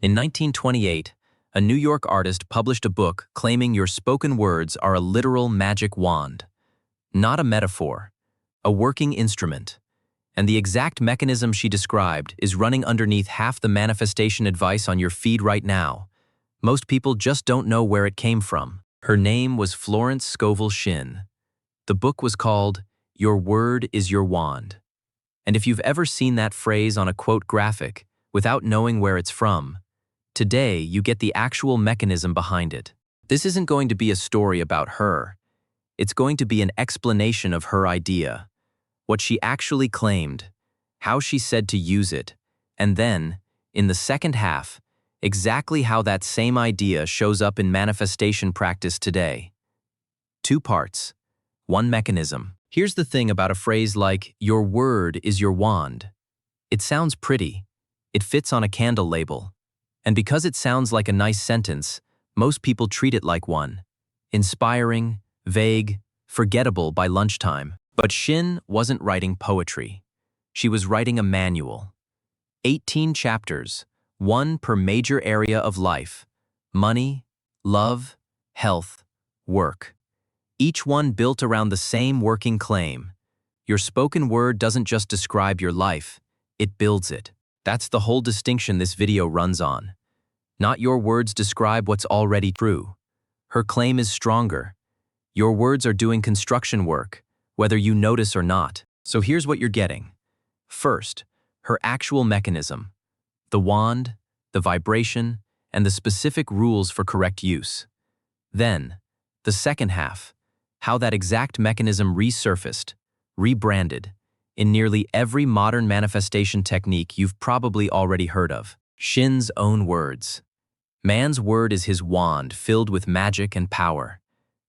In 1928, a New York artist published a book claiming your spoken words are a literal magic wand, not a metaphor, a working instrument. And the exact mechanism she described is running underneath half the manifestation advice on your feed right now. Most people just don't know where it came from. Her name was Florence Scovel Shinn. The book was called Your Word is Your Wand. And if you've ever seen that phrase on a quote graphic without knowing where it's from, today you get the actual mechanism behind it. This isn't going to be a story about her. It's going to be an explanation of her idea, what she actually claimed, how she said to use it, and then, in the second half, exactly how that same idea shows up in manifestation practice today. 2 parts, 1 mechanism. Here's the thing about a phrase like, your word is your wand. It sounds pretty. It fits on a candle label. And because it sounds like a nice sentence, most people treat it like one. Inspiring, vague, forgettable by lunchtime. But Shinn wasn't writing poetry. She was writing a manual. 18 chapters, 1 per major area of life: money, love, health, work. Each one built around the same working claim. Your spoken word doesn't just describe your life, it builds it. That's the whole distinction this video runs on. Not your words describe what's already true. Her claim is stronger. Your words are doing construction work, whether you notice or not. So here's what you're getting. First, her actual mechanism: the wand, the vibration, and the specific rules for correct use. Then, the second half, how that exact mechanism resurfaced, rebranded, in nearly every modern manifestation technique you've probably already heard of. Shinn's own words. Man's word is his wand filled with magic and power.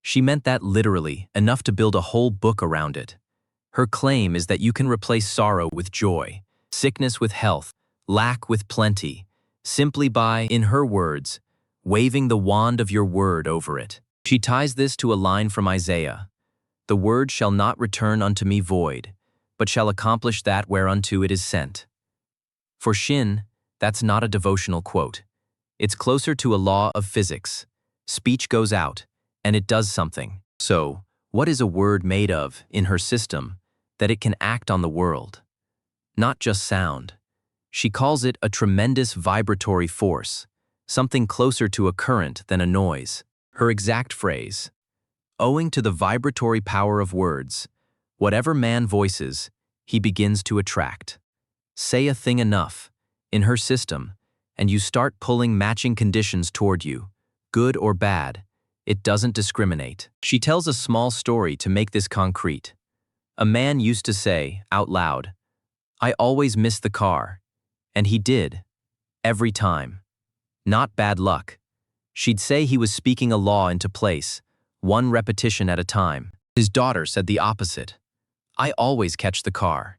She meant that literally, enough to build a whole book around it. Her claim is that you can replace sorrow with joy, sickness with health, lack with plenty, simply by, in her words, waving the wand of your word over it. She ties this to a line from Isaiah: "The word shall not return unto me void, but shall accomplish that whereunto it is sent." For Shinn, that's not a devotional quote. It's closer to a law of physics. Speech goes out, and it does something. So, what is a word made of, in her system, that it can act on the world? Not just sound. She calls it a tremendous vibratory force, something closer to a current than a noise. Her exact phrase: owing to the vibratory power of words, whatever man voices, he begins to attract. Say a thing enough, in her system, and you start pulling matching conditions toward you, good or bad. It doesn't discriminate. She tells a small story to make this concrete. A man used to say, out loud, "I always miss the car." And he did. Every time. Not bad luck. She'd say he was speaking a law into place, 1 repetition at a time. His daughter said the opposite. "I always catch the car."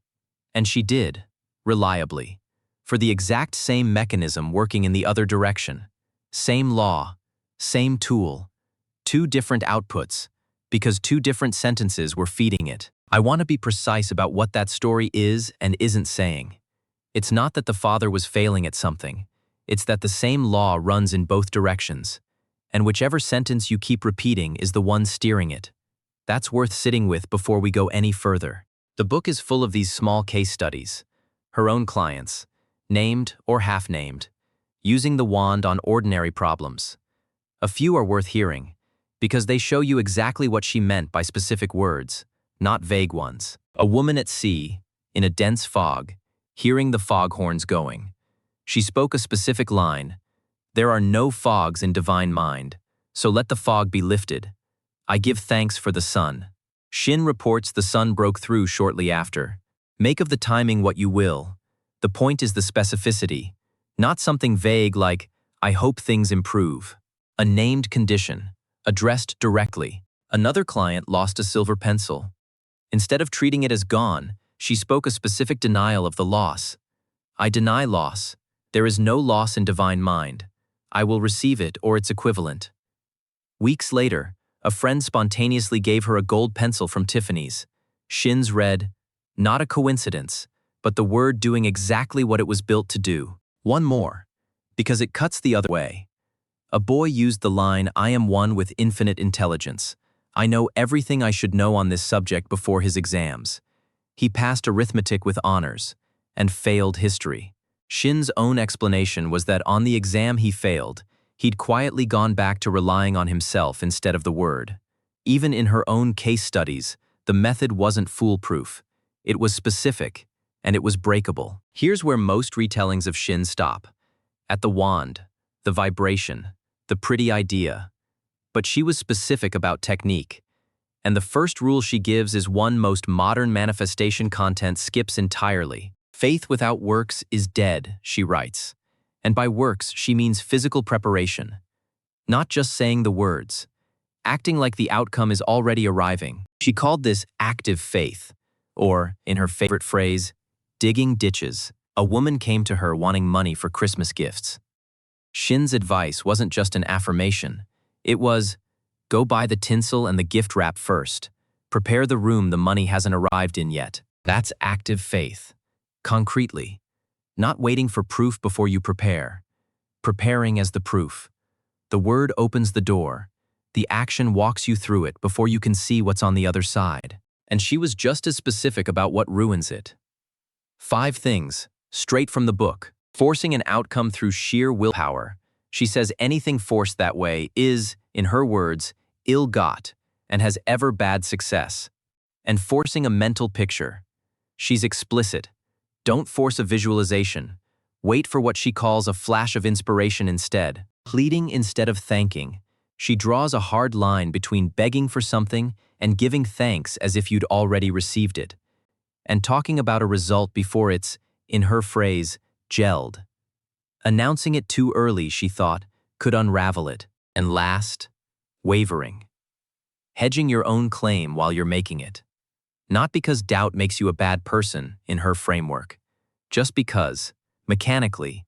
And she did, reliably, for the exact same mechanism working in the other direction. Same law, same tool, 2 different outputs, because 2 different sentences were feeding it. I want to be precise about what that story is and isn't saying. It's not that the father was failing at something. It's that the same law runs in both directions, and whichever sentence you keep repeating is the one steering it. That's worth sitting with before we go any further. The book is full of these small case studies. Her own clients, named or half-named, using the wand on ordinary problems. A few are worth hearing, because they show you exactly what she meant by specific words, not vague ones. A woman at sea, in a dense fog, hearing the foghorns going. She spoke a specific line: "There are no fogs in divine mind, so let the fog be lifted. I give thanks for the sun." Shinn reports the sun broke through shortly after. Make of the timing what you will. The point is the specificity, not something vague like, "I hope things improve." A named condition, addressed directly. Another client lost a silver pencil. Instead of treating it as gone, she spoke a specific denial of the loss. "I deny loss. There is no loss in divine mind. I will receive it or its equivalent." Weeks later, a friend spontaneously gave her a gold pencil from Tiffany's. Shinn's read, "Not a coincidence, but the word doing exactly what it was built to do." One more. Because it cuts the other way. A boy used the line, "I am one with infinite intelligence. I know everything I should know on this subject before his exams." He passed arithmetic with honors and failed history. Shinn's own explanation was that on the exam he failed, he'd quietly gone back to relying on himself instead of the word. Even in her own case studies, the method wasn't foolproof. It was specific, and it was breakable. Here's where most retellings of Shinn stop. At the wand, the vibration, the pretty idea. But she was specific about technique. And the first rule she gives is one most modern manifestation content skips entirely. Faith without works is dead, she writes. And by works, she means physical preparation. Not just saying the words. Acting like the outcome is already arriving. She called this active faith, or, in her favorite phrase, digging ditches. A woman came to her wanting money for Christmas gifts. Shinn's advice wasn't just an affirmation. It was, go buy the tinsel and the gift wrap first. Prepare the room the money hasn't arrived in yet. That's active faith. Concretely. Not waiting for proof before you prepare. Preparing as the proof. The word opens the door. The action walks you through it before you can see what's on the other side. And she was just as specific about what ruins it. 5 things, straight from the book. Forcing an outcome through sheer willpower. She says anything forced that way is, in her words, ill-got and has ever bad success. And forcing a mental picture. She's explicit. Don't force a visualization. Wait for what she calls a flash of inspiration instead. Pleading instead of thanking. She draws a hard line between begging for something and giving thanks as if you'd already received it. And talking about a result before it's, in her phrase, gelled. Announcing it too early, she thought, could unravel it. And last, wavering. Hedging your own claim while you're making it. Not because doubt makes you a bad person, in her framework. Just because, mechanically,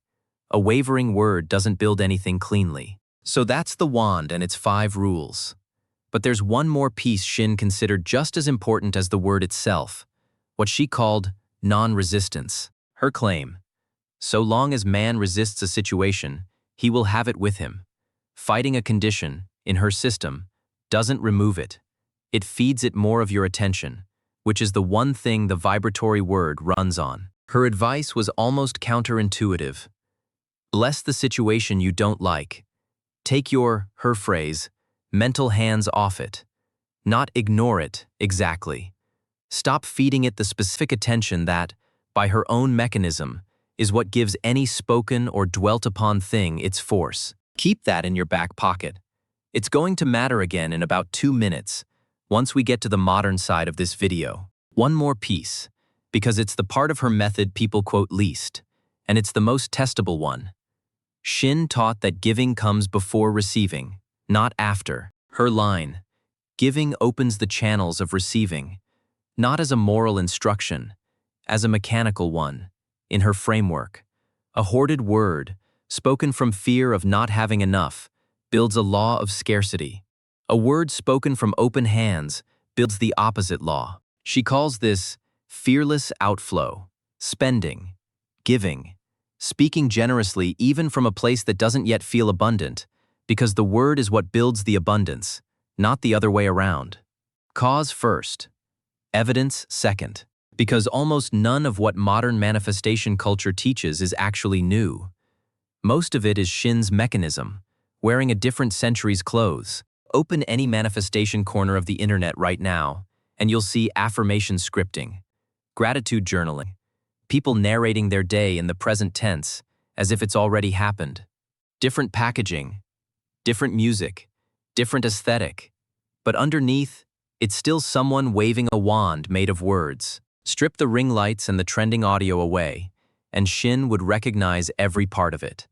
a wavering word doesn't build anything cleanly. So that's the wand and its 5 rules. But there's one more piece Shinn considered just as important as the word itself, what she called non-resistance. Her claim, so long as man resists a situation, he will have it with him. Fighting a condition, in her system, doesn't remove it. It feeds it more of your attention, which is the one thing the vibratory word runs on. Her advice was almost counterintuitive. Bless the situation you don't like. Take your, her phrase, mental hands off it. Not ignore it, exactly. Stop feeding it the specific attention that, by her own mechanism, is what gives any spoken or dwelt upon thing its force. Keep that in your back pocket. It's going to matter again in about 2 minutes, once we get to the modern side of this video. One more piece, because it's the part of her method people quote least, and it's the most testable one. Shinn taught that giving comes before receiving, not after. Her line, giving opens the channels of receiving, not as a moral instruction, as a mechanical one, in her framework. A hoarded word, spoken from fear of not having enough, builds a law of scarcity. A word spoken from open hands builds the opposite law. She calls this fearless outflow, spending, giving, speaking generously even from a place that doesn't yet feel abundant, because the word is what builds the abundance, not the other way around. Cause first, evidence second, because almost none of what modern manifestation culture teaches is actually new. Most of it is Shinn's mechanism, wearing a different century's clothes. Open any manifestation corner of the internet right now, and you'll see affirmation scripting, gratitude journaling, people narrating their day in the present tense as if it's already happened. Different packaging, different music, different aesthetic, but underneath, it's still someone waving a wand made of words. Strip the ring lights and the trending audio away, and Shinn would recognize every part of it.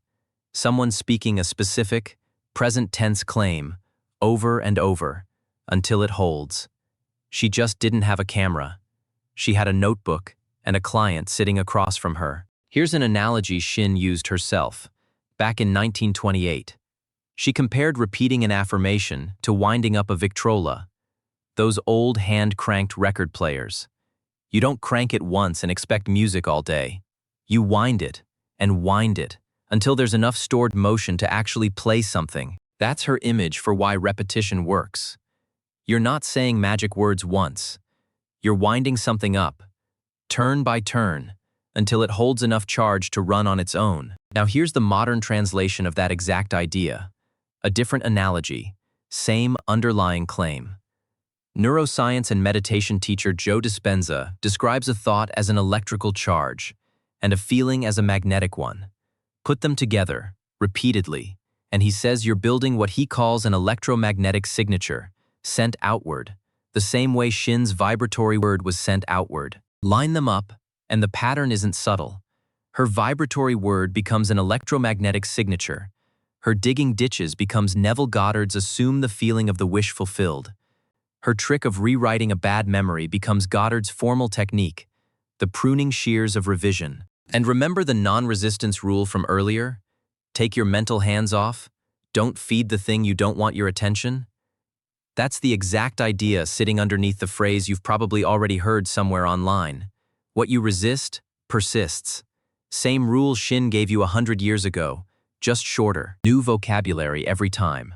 Someone speaking a specific, present tense claim, over and over, until it holds. She just didn't have a camera. She had a notebook and a client sitting across from her. Here's an analogy Shinn used herself. Back in 1928, she compared repeating an affirmation to winding up a Victrola, those old hand-cranked record players. You don't crank it once and expect music all day. You wind it, and wind it, until there's enough stored motion to actually play something. That's her image for why repetition works. You're not saying magic words once. You're winding something up, turn by turn, until it holds enough charge to run on its own. Now here's the modern translation of that exact idea. A different analogy, same underlying claim. Neuroscience and meditation teacher Joe Dispenza describes a thought as an electrical charge and a feeling as a magnetic one. Put them together, repeatedly, and he says you're building what he calls an electromagnetic signature, sent outward, the same way Shinn's vibratory word was sent outward. Line them up, and the pattern isn't subtle. Her vibratory word becomes an electromagnetic signature. Her digging ditches becomes Neville Goddard's assume the feeling of the wish fulfilled. Her trick of rewriting a bad memory becomes Goddard's formal technique, the pruning shears of revision. And remember the non-resistance rule from earlier? Take your mental hands off. Don't feed the thing you don't want your attention. That's the exact idea sitting underneath the phrase you've probably already heard somewhere online. What you resist, persists. Same rule Shinn gave you 100 years ago, just shorter. New vocabulary every time.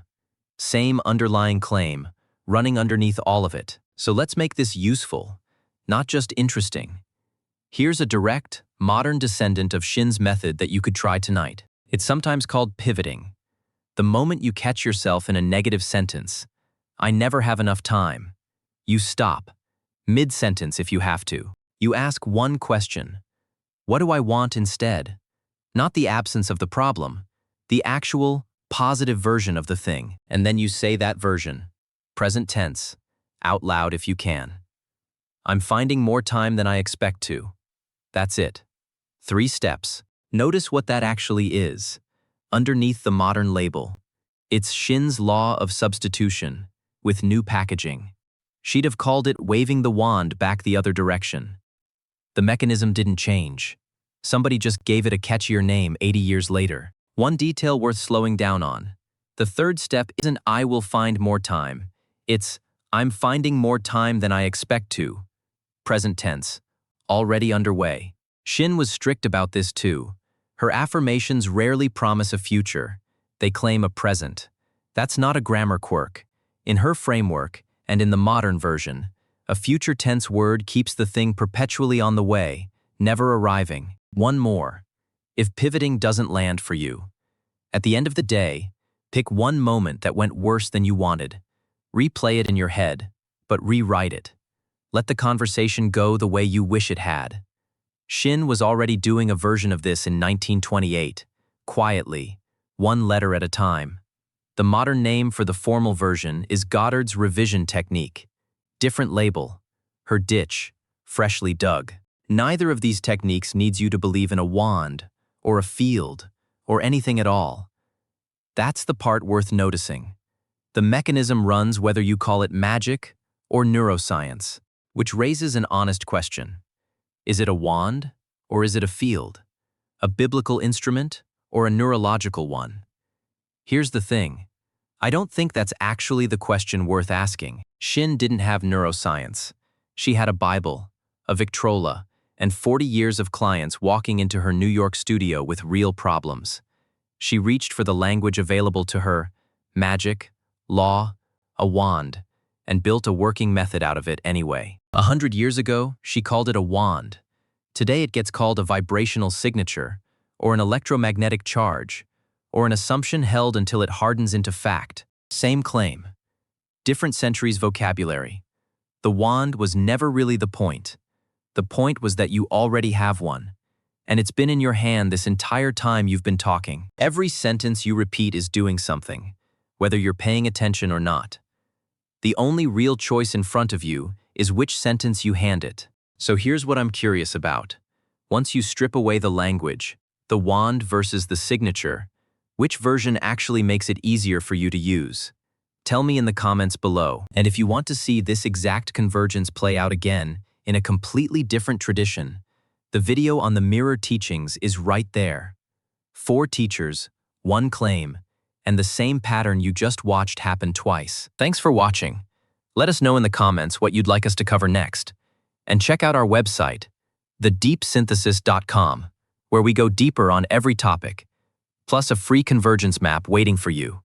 Same underlying claim, running underneath all of it. So let's make this useful, not just interesting. Here's a direct, modern descendant of Shinn's method that you could try tonight. It's sometimes called pivoting. The moment you catch yourself in a negative sentence, I never have enough time, you stop, mid-sentence if you have to. You ask one question. What do I want instead? Not the absence of the problem, the actual, positive version of the thing. And then you say that version, present tense, out loud if you can. I'm finding more time than I expect to. That's it. 3 steps. Notice what that actually is. Underneath the modern label. It's Shinn's law of substitution, with new packaging. She'd have called it waving the wand back the other direction. The mechanism didn't change. Somebody just gave it a catchier name 80 years later. One detail worth slowing down on. The 3rd step isn't I will find more time. It's I'm finding more time than I expect to. Present tense. Already underway. Shinn was strict about this too. Her affirmations rarely promise a future. They claim a present. That's not a grammar quirk. In her framework, and in the modern version, a future tense word keeps the thing perpetually on the way, never arriving. One more. If pivoting doesn't land for you, at the end of the day, pick one moment that went worse than you wanted. Replay it in your head, but rewrite it. Let the conversation go the way you wish it had. Shinn was already doing a version of this in 1928, quietly, one letter at a time. The modern name for the formal version is Goddard's revision technique. Different label, her ditch, freshly dug. Neither of these techniques needs you to believe in a wand, or a field, or anything at all. That's the part worth noticing. The mechanism runs whether you call it magic or neuroscience, which raises an honest question. Is it a wand, or is it a field? A biblical instrument, or a neurological one? Here's the thing. I don't think that's actually the question worth asking. Shinn didn't have neuroscience. She had a Bible, a Victrola, and 40 years of clients walking into her New York studio with real problems. She reached for the language available to her, magic, law, a wand, and built a working method out of it anyway. 100 years ago, she called it a wand. Today it gets called a vibrational signature, or an electromagnetic charge, or an assumption held until it hardens into fact. Same claim. Different centuries vocabulary. The wand was never really the point. The point was that you already have one, and it's been in your hand this entire time you've been talking. Every sentence you repeat is doing something, whether you're paying attention or not. The only real choice in front of you is which sentence you hand it. So here's what I'm curious about. Once you strip away the language, the wand versus the signature, which version actually makes it easier for you to use? Tell me in the comments below. And if you want to see this exact convergence play out again in a completely different tradition, the video on the mirror teachings is right there. 4 teachers, 1 claim, and the same pattern you just watched happen twice. Thanks for watching. Let us know in the comments what you'd like us to cover next. And check out our website, thedeepsynthesis.com, where we go deeper on every topic, plus a free convergence map waiting for you.